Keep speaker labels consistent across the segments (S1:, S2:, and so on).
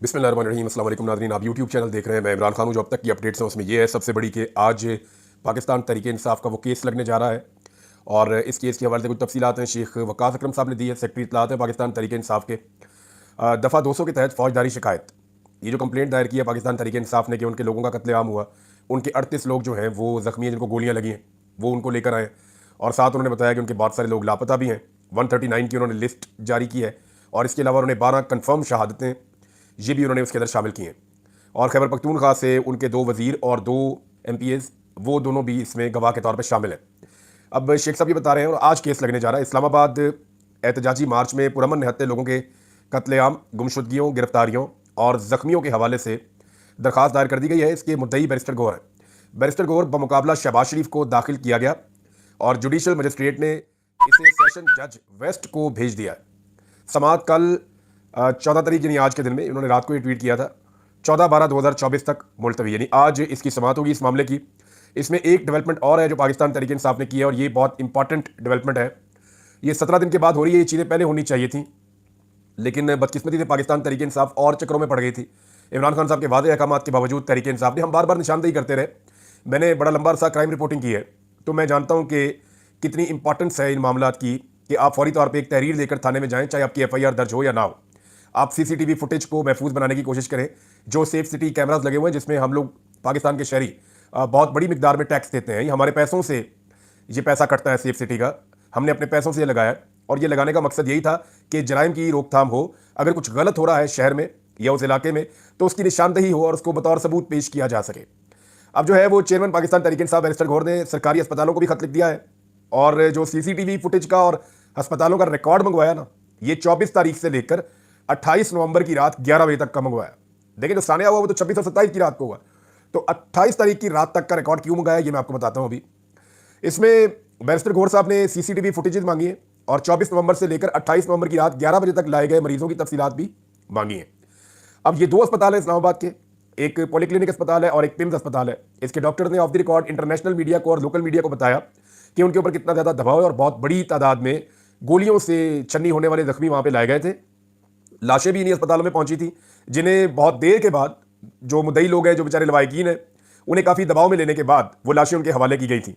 S1: बिस्मिल्लाहिर्रहमानिर्रहीम। अस्सलाम वालेकुम नाज़रीन, आप यूट्यूब चैनल देख रहे हैं। मैं इमरान खान हूँ। जो अब तक की अपडेट्स हैं उसमें ये है सबसे बड़ी कि आज पाकिस्तान तहरीक इंसाफ का वो केस लगने जा रहा है और इस केस के हवाले से कुछ तफसीलात हैं शेख वकास अकरम साहब ने दी है। सेक्रेटरी इत्तलात हैं पाकिस्तान तहरीक इंसाफ के। दफ़ा 200 के तहत फौजदारी शिकायत, ये जो कंप्लेंट दायर की है पाकिस्तान तहरीक इंसाफ ने कि उनके लोगों का कत्लेआम हुआ, उनके 38 लोग जो हैं वो ज़ख्मी हैं जिनको गोलियाँ लगी हैं, वो उनको लेकर आए और साथ उन्होंने बताया कि उनके बहुत सारे लोग लापता भी हैं। 139 की उन्होंने लिस्ट जारी की है और इसके अलावा उन्होंने 12 कन्फर्म शहादतें ये भी उन्होंने उसके अंदर शामिल किए हैं। और खैबर पख्तूनख्वा से उनके 2 वज़ीर और 2 MPs वो दोनों भी इसमें गवाह के तौर पर शामिल हैं। अब शेख साहब ये बता रहे हैं और आज केस लगने जा रहा है। इस्लामाबाद एहतजाजी मार्च में पुरअमन निहत्ते लोगों के कत्लेआम, गुमशुदगियों, गिरफ्तारियों और ज़ख्मियों के हवाले से दरख्वास्त दायर कर दी गई है। इसके मुद्दई बैरिस्टर गौहर हैं। बैरिस्टर गौहर बमुकाबला शहबाज शरीफ को दाखिल किया गया और जुडिशल मजिस्ट्रेट ने इसे सेशन जज वेस्ट को भेज दिया है। समाअत कल 14 तारीख यानी आज के दिन में, इन्होंने रात को ये ट्वीट किया था, 14/12/2024 तक मुलतवी, यानी आज इसकी समाअत होगी इस मामले की। इसमें एक डेवलपमेंट और है जो पाकिस्तान तहरीक इंसाफ ने की है और ये बहुत इंपॉर्टेंट डेवलपमेंट है। ये 17 दिन के बाद हो रही है। ये चीज़ें पहले होनी चाहिए थी लेकिन बदकिस्मती से पाकिस्तान तहरीक इंसाफ और चक्रों में पड़ गई थी। इमरान खान साहब के वादे अहकामात के बावजूद तहरीक इंसाफ ने, हम बार बार निशानदेही करते रहे। मैंने बड़ा लंबा अरसा क्राइम रिपोर्टिंग की है तो मैं जानता हूँ कि कितनी इंपॉर्टेंस है इन मामलों की कि आप फौरी तौर पर एक तहरीर लेकर थाने में जाएँ, चाहे आपकी FIR दर्ज हो या ना हो। आप CCTV फुटेज को महफूज बनाने की कोशिश करें। जो सेफ सिटी कैमरास लगे हुए हैं जिसमें हम लोग पाकिस्तान के शहरी बहुत बड़ी मिकदार में टैक्स देते हैं, ये हमारे पैसों से ये पैसा कटता है सेफ सिटी का, हमने अपने पैसों से ये लगाया और ये लगाने का मकसद यही था कि जराइम की रोकथाम हो। अगर कुछ गलत हो रहा है शहर में या उस इलाके में तो उसकी निशानदही हो और उसको बतौर सबूत पेश किया जा सके। अब जो है वो चेयरमैन पाकिस्तान तहरीक इंसाफ बैरिस्टर गौहर ने सरकारी अस्पतालों को भी खत लिख दिया है और जो CCTV फुटेज का और अस्पतालों का रिकॉर्ड मंगवाया ना, ये 24 तारीख से लेकर 28 नवंबर की रात 11 बजे तक का मंगवाया। देखिए जो सानिया हुआ वो तो 26 और 27 की रात को हुआ, तो 28 तारीख की रात तक का रिकॉर्ड क्यों मंगाया ये मैं आपको बताता हूं अभी। इसमें बैरिस्टर गौहर साहब ने CCTV फुटेजेस मांगी है और 24 नवंबर से लेकर 28 नवंबर की रात 11 बजे तक लाए गए मरीजों की तफसीलात भी मांगी है। अब ये 2 अस्पताल है इस्लामाबाद के, एक पॉलीक्लिनिक अस्पताल है और एक पिम्स अस्पताल है। इसके डॉक्टर ने of the record international media को और लोकल मीडिया को बताया कि उनके ऊपर कितना ज़्यादा दबाव है और बहुत बड़ी तादाद में गोलियों से छन्नी होने वाले जख्मी वहाँ पर लाए गए थे। लाशें भी इन्हीं अस्पतालों में पहुंची थी जिन्हें बहुत देर के बाद जो मुद्दई लोग हैं, जो बेचारे लवाकिन हैं, उन्हें काफ़ी दबाव में लेने के बाद वो लाशें उनके हवाले की गई थी।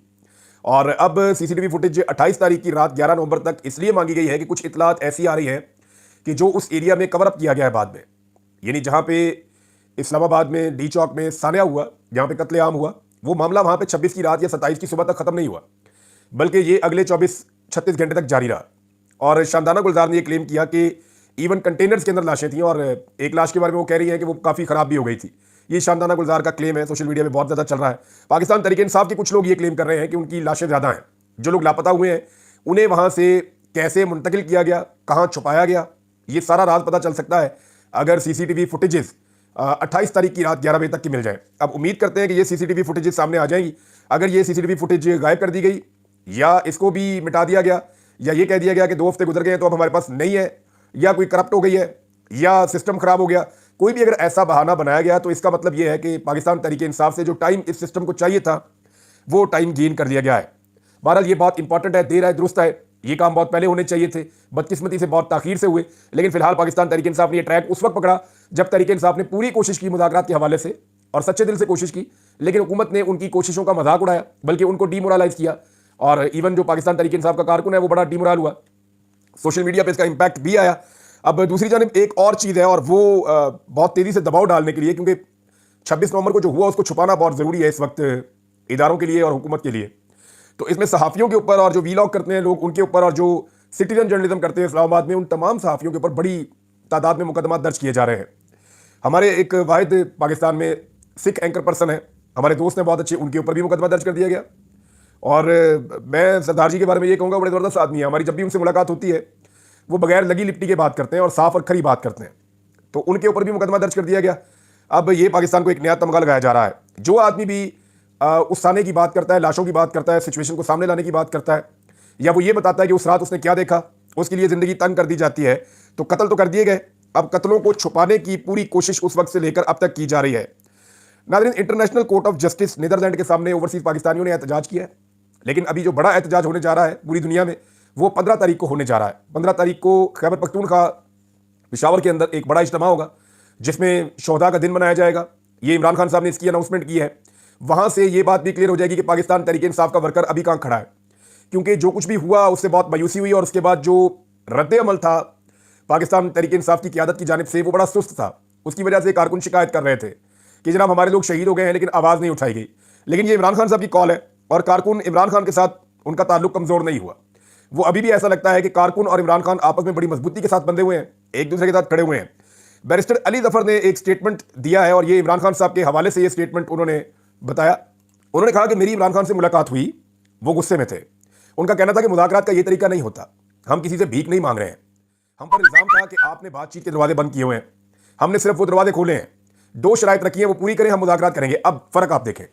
S1: और अब CCTV फुटेज 28 तारीख की रात 11 नवंबर तक इसलिए मांगी गई है कि कुछ इतलात ऐसी आ रही हैं कि जो उस एरिया में कवर अप किया गया है बाद में, यानी जहाँ पे इस्लामाबाद में डी चौक में सानिया हुआ, जहाँ पे कत्लेआम हुआ, वो मामला वहाँ पे 26 की रात या 27 की सुबह तक ख़त्म नहीं हुआ बल्कि ये अगले 24-36 घंटे तक जारी रहा। और शानदाना गुलजार ने यह क्लेम किया कि इवन कंटेनर्स के अंदर लाशें थी और एक लाश के बारे में वो कह रही है कि वो काफ़ी ख़राब भी हो गई थी। ये शानदाना गुलजार का क्लेम है, सोशल मीडिया में बहुत ज़्यादा चल रहा है। पाकिस्तान तहरीक इंसाफ के कुछ लोग ये क्लेम कर रहे हैं कि उनकी लाशें ज़्यादा हैं। जो लोग लापता हुए हैं उन्हें वहाँ से कैसे मुंतकिल किया गया, कहाँ छुपाया गया, ये सारा राज पता चल सकता है अगर CCTV फुटेजेस 28 तारीख की रात 11 बजे तक की मिल जाए। अब उम्मीद करते हैं कि ये CCTV फुटेजेस सामने आ जाएंगी। अगर ये CCTV फुटेज गायब कर दी गई या इसको भी मिटा दिया गया या ये कह दिया गया कि 2 हफ्ते गुजर गए तो अब हमारे पास नहीं है, या कोई करप्ट हो गई है या सिस्टम खराब हो गया, कोई भी अगर ऐसा बहाना बनाया गया तो इसका मतलब यह है कि पाकिस्तान तहरीक इंसाफ से जो टाइम इस सिस्टम को चाहिए था वो टाइम गेन कर लिया गया है। बहरहाल ये बहुत इंपॉर्टेंट है, देर है दुरुस्त है, ये काम बहुत पहले होने चाहिए थे, बदकिस्मती से बहुत ताखीर से हुए। लेकिन फिलहाल पाकिस्तान तहरीक इंसाफ ने यह ट्रैक उस वक्त पकड़ा जब तहरीक इंसाफ ने पूरी कोशिश की मुज़ाकरात के हवाले से और सच्चे दिल से कोशिश की, लेकिन हुकूमत ने उनकी कोशिशों का मजाक उड़ाया, बल्कि उनको डीमोरलाइज किया। और इवन जो पाकिस्तान तहरीक इंसाफ का कारकुन है वो बड़ा डीमोरल हुआ, सोशल मीडिया पर इसका इंपैक्ट भी आया। अब दूसरी जानिब एक और चीज़ है और वो बहुत तेज़ी से दबाव डालने के लिए, क्योंकि 26 नवंबर को जो हुआ उसको छुपाना बहुत ज़रूरी है इस वक्त इदारों के लिए और हुकूमत के लिए। तो इसमें सहाफ़ियों के ऊपर और जो वीलॉग करते हैं लोग उनके ऊपर और जो सिटीजन जर्नलिज्म करते हैं इस्लामाबाद में, उन तमाम सहाफ़ियों के ऊपर बड़ी तादाद में मुकदमा दर्ज किए जा रहे हैं। हमारे एक वाहिद पाकिस्तान में सिख एंकर पर्सन है, हमारे दोस्त हैं बहुत अच्छे, उनके ऊपर भी मुकदमा दर्ज कर दिया गया। और मैं सरदार जी के बारे में ये कहूँगा, बड़े ज़बरदस्त आदमी है। हमारी जब भी उनसे मुलाकात होती है वो बगैर लगी लिपटी के बात करते हैं और साफ और खरी बात करते हैं, तो उनके ऊपर भी मुकदमा दर्ज कर दिया गया। अब ये पाकिस्तान को एक नया तमगा लगाया जा रहा है। जो आदमी भी उस साने की बात करता है, लाशों की बात करता है, सिचुएशन को सामने लाने की बात करता है, या वो ये बताता है कि उस रात उसने क्या देखा, उसके लिए ज़िंदगी तंग कर दी जाती है। तो कत्ल तो कर दिए गए, अब कत्लों को छुपाने की पूरी कोशिश उस वक्त से लेकर अब तक की जा रही है। Nazreen, international court of justice Netherlands के सामने ओवरसीज़ पाकिस्तानियों ने एहतजाज किया है, लेकिन अभी जो बड़ा एहतजाज होने जा रहा है पूरी दुनिया में वो 15 तारीख को होने जा रहा है। 15 तारीख को खैबर पख्तूनख्वा पेशावर के अंदर एक बड़ा इज्तिमा होगा जिसमें शोहदा का दिन मनाया जाएगा। ये इमरान खान साहब ने इसकी अनाउंसमेंट की है। वहां से ये बात भी क्लियर हो जाएगी कि पाकिस्तान तहरीक इंसाफ का वर्कर अभी कहां खड़ा है, क्योंकि जो कुछ भी हुआ उससे बहुत मायूसी हुई और उसके बाद जो रद्द अमल था पाकिस्तान तहरीक इंसाफ की क़यादत की जानिब से वो बड़ा सुस्त था। उसकी वजह से कारकुन शिकायत कर रहे थे कि जनाब हमारे लोग शहीद हो गए हैं, लेकिन आवाज़ नहीं उठाई गई। लेकिन ये इमरान खान साहब की कॉल है और कारकुन इमरान खान के साथ उनका ताल्लुक कमज़ोर नहीं हुआ। वो अभी भी ऐसा लगता है कि कारकुन और इमरान खान आपस में बड़ी मजबूती के साथ बंधे हुए हैं, एक दूसरे के साथ खड़े हुए हैं। बैरिस्टर अली जफर ने एक स्टेटमेंट दिया है और ये इमरान खान साहब के हवाले से ये स्टेटमेंट उन्होंने बताया। उन्होंने कहा कि मेरी इमरान खान से मुलाकात हुई, वो गुस्से में थे। उनका कहना था कि मुज़ाकरात का ये तरीका नहीं होता, हम किसी से भीख नहीं मांग रहे हैं। हम पर इल्ज़ाम था कि आपने बातचीत के दरवाजे बंद किए हुए हैं, हमने सिर्फ वो दरवाजे खोले हैं। 2 शराइत रखी हैं, वो पूरी करें, हम मुज़ाकरात करेंगे। अब फ़र्क आप देखें,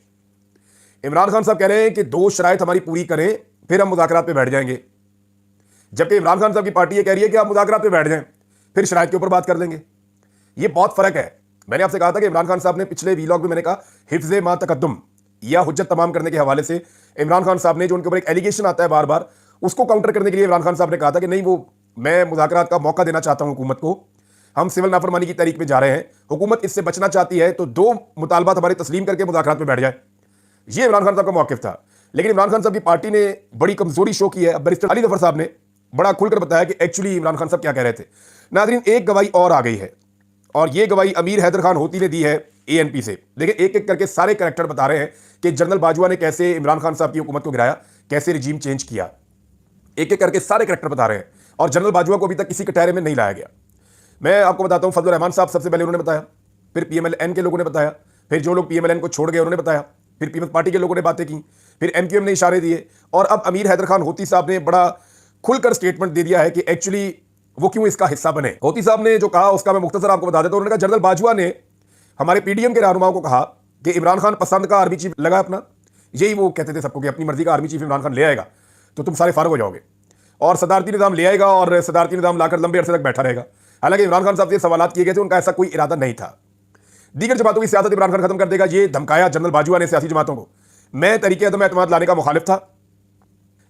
S1: इमरान खान साहब कह रहे हैं कि 2 शराइत हमारी पूरी करें फिर हम मुज़ाकरात पे बैठ जाएंगे, जबकि इमरान खान साहब की पार्टी ये कह रही है कि आप मुज़ाकरात पे बैठ जाएं फिर शराइत के ऊपर बात कर लेंगे। ये बहुत फ़र्क है। मैंने आपसे कहा था कि इमरान खान साहब ने पिछले वीलॉग में मैंने कहा हिफ्ज़ मा तकद्दुम या हुज्जत तमाम करने के हवाले से इमरान खान साहब ने जो उनके ऊपर एक एलिगेशन आता है बार बार, उसको काउंटर करने के लिए इमरान खान साहब ने कहा था कि नहीं, वो मैं मुज़ाकरात का मौका देना चाहता हूं हुकूमत को। हम सिविल नाफरमानी की तहरीक में जा रहे हैं, हुकूमत इससे बचना चाहती है तो 2 मुतालबात हमारे तस्लीम करके मुज़ाकरात में बैठ जाए। ये इमरान खान साहब का मौक़िफ़ था। लेकिन इमरान खान साहब की पार्टी ने बड़ी कमज़ोरी शो की है। अब बैरिस्टर अली जफर साहब ने बड़ा खुलकर बताया कि एक्चुअली इमरान खान साहब क्या कह रहे थे। नाज़रीन, एक गवाही और आ गई है और ये गवाही अमीर हैदर खान होती ने दी है ANP से। देखिए, एक एक करके सारे करैक्टर बता रहे हैं कि जनरल बाजवा ने कैसे इमरान खान साहब की हुकूमत को गिराया, कैसे रिजीम चेंज किया। एक एक करके सारे करैक्टर बता रहे हैं और जनरल बाजवा को अभी तक किसी कटहरे में नहीं लाया गया। मैं आपको बताता हूँ, फजलुर रहमान साहब सबसे पहले उन्होंने बताया, फिर PMLN के लोगों ने बताया, फिर जो लोग PMLN को छोड़ गए उन्होंने बताया, फिर पीपल्स पार्टी के लोगों ने बातें की, फिर MQM ने इशारे दिए और अब अमीर हैदर खान होती साहब ने बड़ा खुलकर स्टेटमेंट दे दिया है कि एक्चुअली वो क्यों इसका हिस्सा बने। होती साहब ने जो कहा उसका मैं मुख्तसर आपको बता देता हूं। उन्होंने कहा जनरल बाजवा ने हमारे PDM के रहनुमाओं को कहा कि इमरान खान पसंद का आर्मी चीफ लगा अपना, यही वो कहते थे सबको कि अपनी मर्जी का आर्मी चीफ इमरान खान ले आएगा तो तुम सारे फारग हो जाओगे और सदारती निज़ाम ले आएगा और सदारती निज़ाम लाकर लंबे अरसे तक बैठा रहेगा। हालांकि इमरान खान साहब से सवाल किए गए थे, उनका ऐसा कोई इरादा नहीं था। दीगर जमातों की सियासत इमरान खान खत्म कर देगा, ये धमकाया जनरल बाजवा ने सियासी जमातों को। मैं तरीके अदम एतमाद लाने का मुखालिफ था,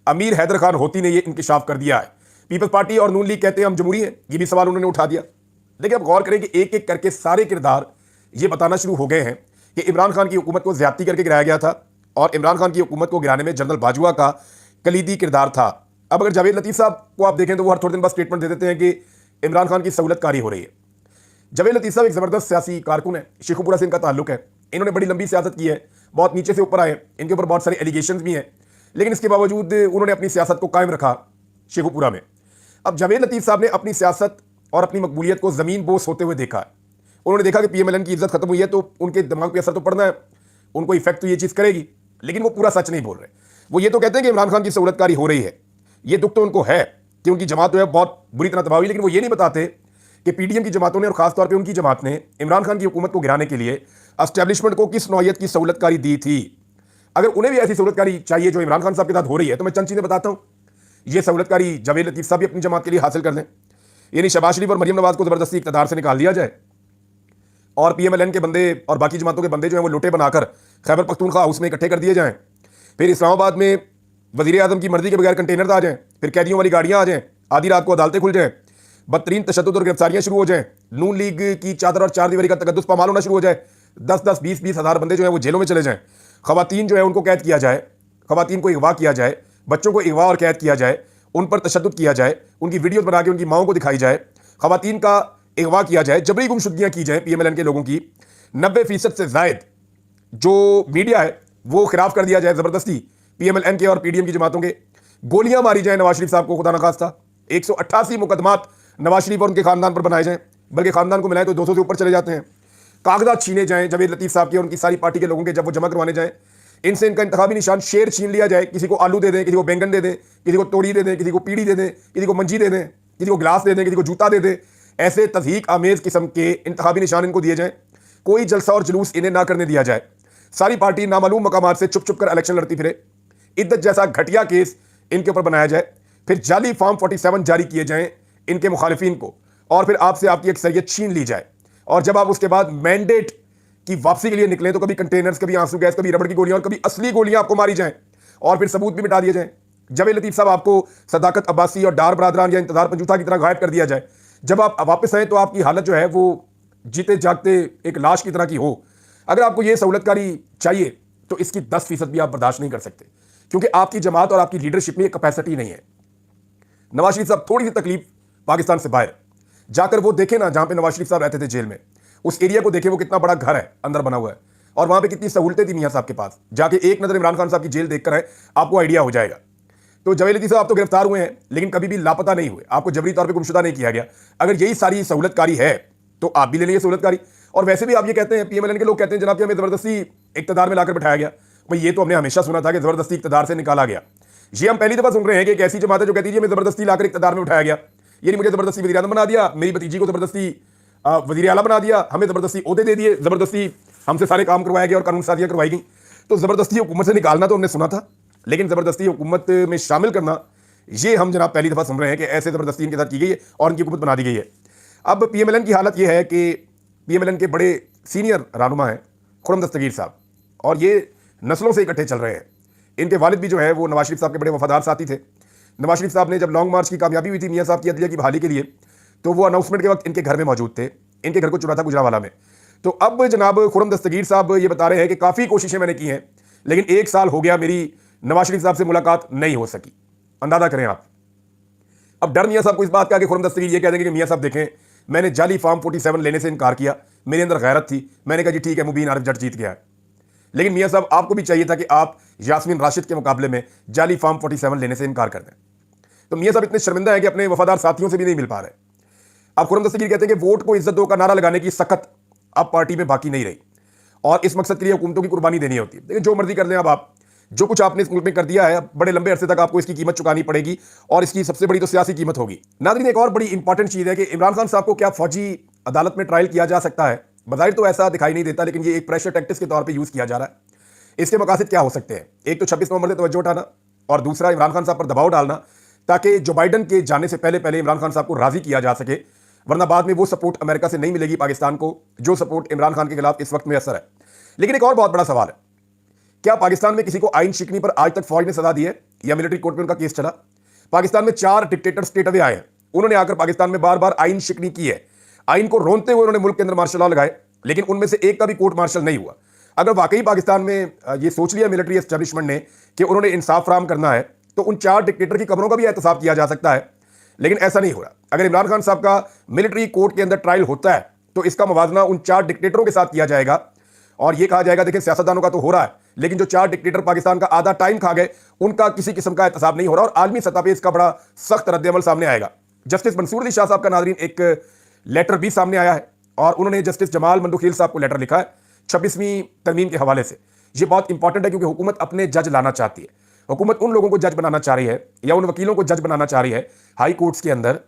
S1: अमीर हैदर खान होती ने ये इंकिशाफ कर दिया है। पीपल्स पार्टी और नून लीग कहते हैं हम जमहूरी हैं, ये भी सवाल उन्होंने उठा दिया। लेकिन अब गौर करें कि एक एक करके सारे किरदार ये बताना शुरू हो गए हैं कि इमरान खान की हुकूमत को ज्यादती करके गिराया गया था और इमरान खान की हुकूमत को गिराने में जनरल बाजवा का कलीदी किरदार था। अब अगर जावेद लतीफ़ साहब को आप देखें तो वो हर थोड़े दिन बाद स्टेटमेंट दे देते हैं कि इमरान खान की सहूलतकारी हो रही है। जावेद लतीफ़ साहब एक ज़बरदस्त सियासी कारकुन है, शेखुपुरा से इनका ताल्लुक है, इन्होंने बड़ी लंबी सियासत की है, बहुत नीचे से ऊपर आए, इनके ऊपर बहुत सारे एलिगेशंस भी हैं, लेकिन इसके बावजूद उन्होंने अपनी सियासत को कायम रखा शेखुपुरा में। अब जावेद लतीफ़ साहब ने अपनी सियासत और अपनी मकबूलियत को ज़मीन बोस होते हुए देखा है। उन्होंने देखा कि PMLN की इज्जत खत्म हुई है तो उनके दिमाग पे असर तो पड़ना है, उनको इफेक्ट तो ये चीज़ करेगी, लेकिन वो पूरा सच नहीं बोल रहे। वो ये तो कहते हैं कि इमरान खान की सहूलतकारी हो रही है, ये दुख तो उनको है कि उनकी जमात जो है बहुत बुरी तरह तबाह हुई, लेकिन वो ये नहीं बताते कि PDM की जमातों ने और खासतौर पर उनकी जमात ने इमरान खान की हुकूमत को गिराने के लिए एस्टेब्लिशमेंट को किस नौयत की सहूलतकारी दी थी। अगर उन्हें भी ऐसी सहूलतकारी चाहिए जो इमरान खान साहब के साथ हो रही है तो मैं चंद चीज़ें बताता हूँ। ये सहूलतकारी जावेद लतीफ़ साहब भी अपनी जमात के लिए हासिल कर लें, यानी शहबाज शरीफ और मरियम नवाज को ज़बरदस्ती इक़्तिदार से निकाल दिया जाए और PMLN के बंदे और बाकी जमातों के बंदे जो हैं वो लुटे बनाकर खैबर पख्तूनख्वा हाउस में इकट्ठे कर दिए जाएँ। फिर इस्लामाबाद में वज़ीर आज़म की मर्जी के बगैर कंटेनर आ जाएँ, फिर कैदियों वाली गाड़ियाँ आ जाएँ, आधी रात को अदालतें खुल जाएँ, बदतरीन तशद्दुद और गिरफ्तारियाँ शुरू हो जाएँ, नून लीग की चादर और चार दीवारी का तकद्दुस पामाल होना शुरू हो जाए, 10-10, 20-20 हज़ार बंदे जो हैं वो जेलों में चले जाएँ, ख़वातीन जो है उनको कैद किया जाए, ख़वातीन को अगवा किया जाए, बच्चों को अगवा और कैद किया जाए, उन पर तशद्दुद किया जाए, उनकी वीडियोज़ बना के उनकी माओं को दिखाई जाए, ख़वातीन का अगवा किया जाए, जबरी गुमशुदगियाँ की जाएँ PMLN के लोगों की, 90% से ज़ायद जो मीडिया है वो खिलाफ कर दिया जाए ज़बरदस्ती PMLN के और PDM की जमातों के, गोलियां मारी जाए नवाज शरीफ साहब को, खुदा न खास्ता 188 मुकदमात नवाज शरीफ और उनके खानदान पर बनाए जाएं, बल्कि खानदान को मिलाएं तो 200 से ऊपर चले जाते हैं। कागजात छीने जाएं जावेद लतीफ़ साहब के और उनकी सारी पार्टी के लोगों के, जब वो जमा करवाने जाएं इनसे इनका इंतखाबी निशान शेर छीन लिया जाए, किसी को आलू दे दें, किसी को बैंगन दे दें, किसी को तोड़ी दे दें, किसी को पीढ़ी दे दें, किसी को मंजी दे दें, किसी को गिलास दे दें, किसी को जूता दे दें। ऐसे तज़हीक आमेज़ किस्म के इंतखाबी निशान इनको दिए जाएँ, कोई जलसा और जुलूस इन्हें ना करने दिया जाए। सारी पार्टी नामालूम मकामात से चुप चुप कर इलेक्शन लड़ती फिरे, इद्दत जैसा घटिया केस इनके ऊपर बनाया जाए, फिर जाली फॉर्म 47 जारी किए जाएं इनके मुखालिफिन को, और फिर आपसे आपकी अक्सरियत छीन ली जाए। और जब आप उसके बाद मैंडेट की वापसी के लिए निकलें तो कभी कंटेनर्स, कभी आंसू गैस, कभी रबड़ की गोलियां और कभी असली गोलियां आपको मारी जाएं और फिर सबूत भी मिटा दिए जाएं। जावेद लतीफ़ साहब आपको सदाकत अब्बासी और डार बरादरान या इंतजार पंजूथा की तरह गायब कर दिया जाए। जब आप वापस आए तो आपकी हालत जो है वो जीते जागते एक लाश की तरह की हो, अगर आपको ये सहूलतकारी चाहिए तो इसकी 10% भी आप बर्दाश्त नहीं कर सकते, क्योंकि आपकी जमात और आपकी लीडरशिप में ये कैपेसिटी नहीं है। नवाज शरीफ साहब थोड़ी सी तकलीफ पाकिस्तान से बाहर जाकर वो देखें ना, जहां पे नवाज शरीफ साहब रहते थे जेल में, उस एरिया को देखें, वो कितना बड़ा घर है अंदर बना हुआ है, और वहां पे कितनी सहूलतें थी मियां साहब के पास। जाके एक नजर इमरान खान साहब की जेल देखकर आए, आपको आइडिया हो जाएगा। तो जवेद लतीफ साहब आप तो गिरफ्तार हुए हैं, लेकिन कभी भी लापता नहीं हुए, आपको जबरी तौर पर गुमशुदा नहीं किया गया। अगर यही सारी सहूलतकारी है तो आप भी ले लीजिए सहूलतकारी। और वैसे भी आप ये कहते हैं, पीएमएलएन के लोग कहते हैं जनाब कि हमें जबरदस्ती इक्तदार में लाकर बैठाया गया। भाई ये तो हमने हमेशा सुना था कि जबरदस्ती इक्तदार से निकाला गया। ये हम पहली दफा सुन रहे हैं कि एक ऐसी जमात है जो कहती है हमें जबरदस्ती लाकर इक्तदार में उठाया गया। ये नहीं मुझे जबरदस्ती वज़ीर आज़म बना दिया, मेरी भतीजी को जबरदस्ती वज़ीर आला बना दिया, हमें जबरदस्ती ओहदे दे दिए, जबरदस्ती हमसे सारे काम करवाए गए और कानून साजियां करवाई गई। तो जबरदस्ती हुकूमत से निकालना तो हमने सुना था, लेकिन जबरदस्ती हुकूमत में शामिल करना, ये हम जनाब पहली दफा सुन रहे हैं कि ऐसे जबरदस्ती इनके साथ की गई है और इनकी हुकूमत बना दी गई है। अब पीएमएलएन की हालत यह है कि पीएमएलएन के बड़े सीनियर रहनुमा हैं खुर्रम दस्तगीर साहब, और ये नस्लों से इकट्ठे चल रहे हैं। इनके वालिद भी जो है वो नवाज शरीफ साहब के बड़े वफादार साथी थे। नवाज शरीफ साहब ने जब लॉन्ग मार्च की कामयाबी हुई थी मियां साहब की अदलिया की बहाली के लिए, तो वो अनाउंसमेंट के वक्त इनके घर में मौजूद थे। इनके घर को चुना था गुजरावाला में। तो अब जनाब खुर्रम दस्तगीर साहब ये बता रहे हैं कि काफ़ी कोशिशें मैंने की हैं, लेकिन 1 साल हो गया मेरी नवाज शरीफ साहब से मुलाकात नहीं हो सकी। अंदाजा करें आप। अब डर मियां साहब को इस बात का कि खुर्रम दस्तगीर ये कह देंगे कि मियां साहब देखें, मैंने जाली फॉर्म 47 लेने से इनकार किया, मेरे अंदर गैरत थी, मैंने कहा जी ठीक है, मुबीन आरिफ जट जीत गया है। लेकिन मियां साहब आपको भी चाहिए था कि आप यास्मीन राशिद के मुकाबले में जाली फॉर्म 47 लेने से इनकार कर दें। तो मियां साहब इतने शर्मिंदा है कि अपने वफादार साथियों से भी नहीं मिल पा रहे। अब खुर्रम दस्तगीर कहते हैं कि वोट को इज्जत दो का नारा लगाने की सख्त अब पार्टी में बाकी नहीं रही, और इस मकसद के लिए हुकूमतों की कुर्बानी देनी होती है। लेकिन जो मर्जी कर लें, अब आप जो कुछ आपने इस मुल्क में कर दिया है, बड़े लंबे अरसे तक आपको इसकी कीमत चुकानी पड़ेगी, और इसकी सबसे बड़ी तो सियासी कीमत होगी। नाज़रीन, एक और बड़ी इंपॉर्टेंट चीज़ है कि इमरान खान साहब को क्या फौजी अदालत में ट्रायल किया जा सकता है? बज़ाहिर तो ऐसा दिखाई नहीं देता, लेकिन ये एक प्रेशर टैक्टिक्स के तौर पर यूज़ किया जा रहा है। इसके मकासद क्या हो सकते हैं? एक तो 26 नवंबर से तवज्जो उठाना, और दूसरा इमरान खान साहब पर दबाव डालना, ताकि जो बाइडन के जाने से पहले पहले इमरान खान साहब को राजी किया जा सके, वरना बाद में वो सपोर्ट अमेरिका से नहीं मिलेगी पाकिस्तान को जो सपोर्ट इमरान खान के खिलाफ इस वक्त मैसर है। लेकिन एक और बहुत बड़ा सवाल है, क्या पाकिस्तान में किसी को आइन शिकनी पर आज तक फौज ने सजा दी है या मिलिट्री कोर्ट में उनका केस चला? पाकिस्तान में 4 डिक्टेटर स्टेट अवे आए हैं, उन्होंने आकर पाकिस्तान में बार बार आइन शिकनी की है। आइन को रोनते हुए उन्होंने मुल्क के अंदर मार्शल लॉ लगाए, लेकिन उनमें से एक का भी कोर्ट मार्शल नहीं हुआ। अगर वाकई पाकिस्तान में ये सोच लिया मिलिट्री एस्टेब्लिशमेंट ने कि उन्होंने इंसाफ फराहम करना है, तो उन 4 डिक्टेटर की कब्रों का भी एहतसाब किया जा सकता है, लेकिन ऐसा नहीं हो रहा। अगर इमरान खान साहब का मिलिट्री कोर्ट के अंदर ट्रायल होता है, तो इसका मुवाजना उन 4 डिक्टेटरों के साथ किया जाएगा, और यह कहा जाएगा देखिए सियासतदानों का तो हो रहा है, लेकिन जो 4 डिक्टेटर पाकिस्तान का आधा टाइम खा गए, उनका किसी किस्म का एहतसाब नहीं हो रहा, और आलमी सतह पर इसका बड़ा सख्त रद्द-ए-अमल सामने आएगा। जस्टिस मंसूर अली शाह साहब का नाज़रीन एक लेटर भी सामने आया है, और उन्होंने जस्टिस जमाल मंदोखील साहब को लेटर लिखा है 26वीं तरमीम के हवाले से। यह बहुत इंपॉर्टेंट है, क्योंकि हुकूमत अपने जज लाना चाहती है। हुकूमत उन लोगों को जज बनाना चाह रही है, या उन वकीलों को जज बनाना चाह रही है हाई कोर्ट्स के अंदर,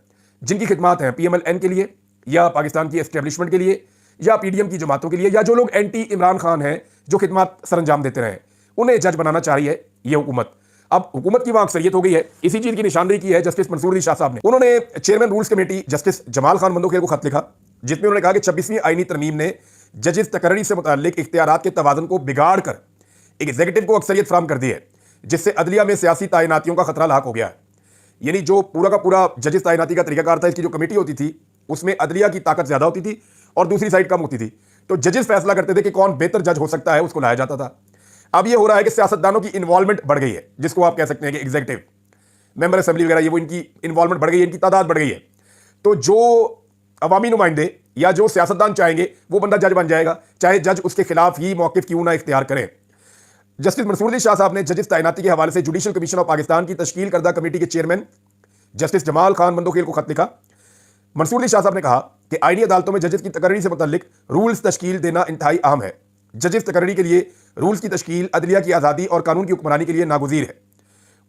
S1: जिनकी खिदमात हैं पीएमएलएन के लिए, या पाकिस्तान की एस्टेब्लिशमेंट के लिए, या पीडीएम की जमातों के लिए, या जो लोग एंटी इमरान खान हैं जो खिदमात सरंजाम देते रहे, उन्हें जज बनाना चाह रही है ये हुकूमत। अब हुकूमत की वहां अक्सरियत हो गई है, इसी चीज की निशानदेही की है जस्टिस मंसूर अली शाह साहब ने। उन्होंने chairman rules committee justice Jamal Khan Mandokhel को खत लिखा, जिसमें उन्होंने कहा कि 26वीं आईनी तरमीम ने जजेस तकर्री से मुताल्लिक इख्तियारात के तवाज़ुन को बिगाड़ कर एग्जीक्यूटिव को अक्सरियत फराहम कर दी है, जिससे अदलिया में सियासी तैनातियों का खतरा लाक हो गया है। यानी जो पूरा का पूरा जजेस तैनाती का तरीकाकार था, इसकी जो कमेटी होती थी उसमें अदलिया की ताकत ज्यादा होती थी और दूसरी साइड कम होती थी। तो जजेस फैसला करते थे कि कौन बेहतर जज हो सकता है, उसको लाया जाता था। अब यह हो रहा है कि सियासतदानों की इन्वॉल्वमेंट बढ़ गई है, जिसको आप कह सकते हैं कि एग्जीक्यूटिव मेंबर असेंबली वगैरह, ये वो इनकी इन्वॉल्वमेंट बढ़ गई है, इनकी तादाद बढ़ गई है। तो जो अवामी नुमाइंदे या जो सियासतदान चाहेंगे वो बंदा जज बन जाएगा, चाहे जज उसके खिलाफ ही मौकिफ क्यों ना इख्तियार करें। जस्टिस मंसूर अली शाह साहब ने जजेस तैनाती के हवाले से जुडिशल कमीशन ऑफ पाकिस्तान की तश्कील करदा कमेटी के चेयरमैन जस्टिस जमाल खान मंदोखेल को खत लिखा। मंसूर अली शाह साहब ने कहा कि आईनी अदालतों में जजेस की तकर्री से मुतल्लिक रूल्स तश्कील देना इंतहाई अहम है। जजेस तकर्री के लिए रूल्स की तश्कील अदलिया की आज़ादी और कानून की हुक्मरानी के लिए नागुज़ीर है।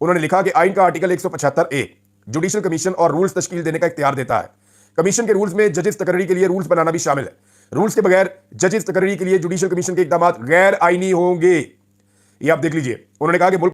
S1: उन्होंने लिखा कि आइन का आर्टिकल 175A जुडिशल कमीशन और रूल्स तश्कील देने का इख्तियार देता है। कमीशन के रूल्स में जजेस तकर्री के लिए रूल्स बनाना भी शामिल है। रूल्स के बगैर जजेस तकर्री के लिए जुडिशल कमीशन के इक़दामात गैर आईनी होंगे। ये आप देख लीजिए। उन्होंने कहा कि मुल्क